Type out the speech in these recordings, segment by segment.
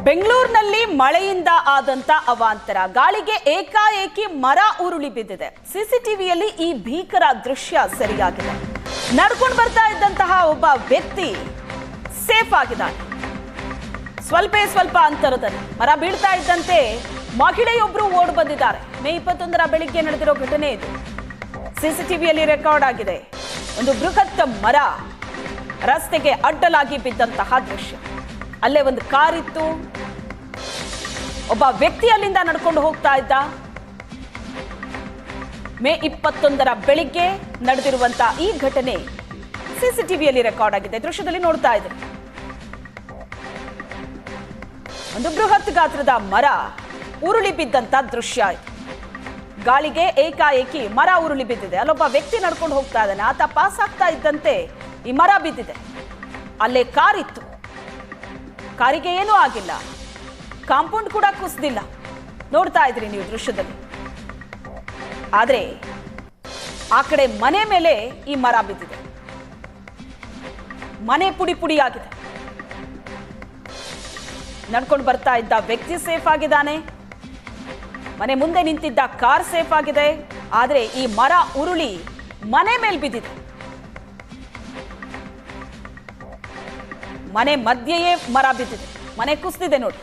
ಬೆಂಗಳೂರಿನಲ್ಲಿ ಮಳೆಯಿಂದ ಆದಂತ ಅವಾಂತರ, ಗಾಳಿಗೆ ಏಕಾಏಕಿ ಮರ ಉರುಳಿ ಬಿದ್ದಿದೆ. ಸಿಸಿಟಿವಿಯಲ್ಲಿ ಈ ಭೀಕರ ದೃಶ್ಯ ಸೆರೆಯಾಗಿದೆ. ನಡ್ಕೊಂಡು ಬರ್ತಾ ಇದ್ದಂತಹ ಒಬ್ಬ ವ್ಯಕ್ತಿ ಸೇಫ್ ಆಗಿದ್ದಾನೆ. ಸ್ವಲ್ಪ ಅಂತರದಲ್ಲಿ ಮರ ಬೀಳ್ತಾ ಇದ್ದಂತೆ ಮಹಿಳೆಯೊಬ್ಬರು ಓಡ್ ಬಂದಿದ್ದಾರೆ. ಮೇ 21ರ ಬೆಳಿಗ್ಗೆ ನಡೆದಿರೋ ಘಟನೆ ಇದು. ಸಿಸಿಟಿವಿಯಲ್ಲಿ ರೆಕಾರ್ಡ್ ಆಗಿದೆ. ಒಂದು ಬೃಹತ್ ಮರ ರಸ್ತೆಗೆ ಅಡ್ಡಲಾಗಿ ಬಿದ್ದಂತಹ ದೃಶ್ಯ. ಅಲ್ಲೇ ಒಂದು ಕಾರ್ ಇತ್ತು. ಒಬ್ಬ ವ್ಯಕ್ತಿ ಅಲ್ಲಿಂದ ನಡ್ಕೊಂಡು ಹೋಗ್ತಾ ಇದ್ದ. ಮೇ 21ರ ಬೆಳಿಗ್ಗೆ ನಡೆದಿರುವಂತ ಈ ಘಟನೆ ಸಿಸಿಟಿವಿಯಲ್ಲಿ ರೆಕಾರ್ಡ್ ಆಗಿದೆ. ದೃಶ್ಯದಲ್ಲಿ ನೋಡ್ತಾ ಇದ್ದಾರೆ. ಒಂದು ಬೃಹತ್ ಗಾತ್ರದ ಮರ ಉರುಳಿ ಬಿದ್ದಂತ ದೃಶ್ಯ ಇದು. ಗಾಳಿಗೆ ಏಕಾಏಕಿ ಮರ ಉರುಳಿ ಬಿದ್ದಿದೆ. ಅಲ್ಲೊಬ್ಬ ವ್ಯಕ್ತಿ ನಡ್ಕೊಂಡು ಹೋಗ್ತಾ ಇದ್ದಾನೆ. ಆತ ಪಾಸ್ ಆಗ್ತಾ ಇದ್ದಂತೆ ಈ ಮರ ಬಿದ್ದಿದೆ. ಅಲ್ಲೇ ಕಾರ್ ಇತ್ತು. ಕಾರಿಗೆ ಏನೂ ಆಗಿಲ್ಲ. ಕಾಂಪೌಂಡ್ ಕೂಡ ಕುಸಿದಿಲ್ಲ. ನೋಡ್ತಾ ಇದ್ರಿ ನೀವು ದೃಶ್ಯದಲ್ಲಿ. ಆದ್ರೆ ಆ ಕಡೆ ಮನೆ ಮೇಲೆ ಈ ಮರ ಬಿದ್ದಿದೆ. ಮನೆ ಪುಡಿ ಪುಡಿಯಾಗಿದೆ. ನಡ್ಕೊಂಡು ಬರ್ತಾ ಇದ್ದ ವ್ಯಕ್ತಿ ಸೇಫ್ ಆಗಿದ್ದಾನೆ. ಮನೆ ಮುಂದೆ ನಿಂತಿದ್ದ ಕಾರ್ ಸೇಫ್ ಆಗಿದೆ. ಆದ್ರೆ ಈ ಮರ ಉರುಳಿ ಮನೆ ಮೇಲೆ ಬಿದ್ದಿದೆ. ಮನೆ ಮಧ್ಯೆಯೇ ಮರ ಬಿದ್ದಿದೆ. ಮನೆ ಕುಸಿದಿದೆ ನೋಡಿ.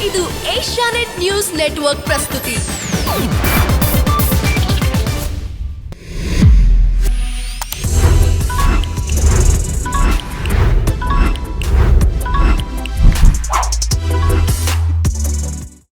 ಇದು ಏಷ್ಯಾನೆಟ್ ನ್ಯೂಸ್ ನೆಟ್ವರ್ಕ್ ಪ್ರಸ್ತುತಿ.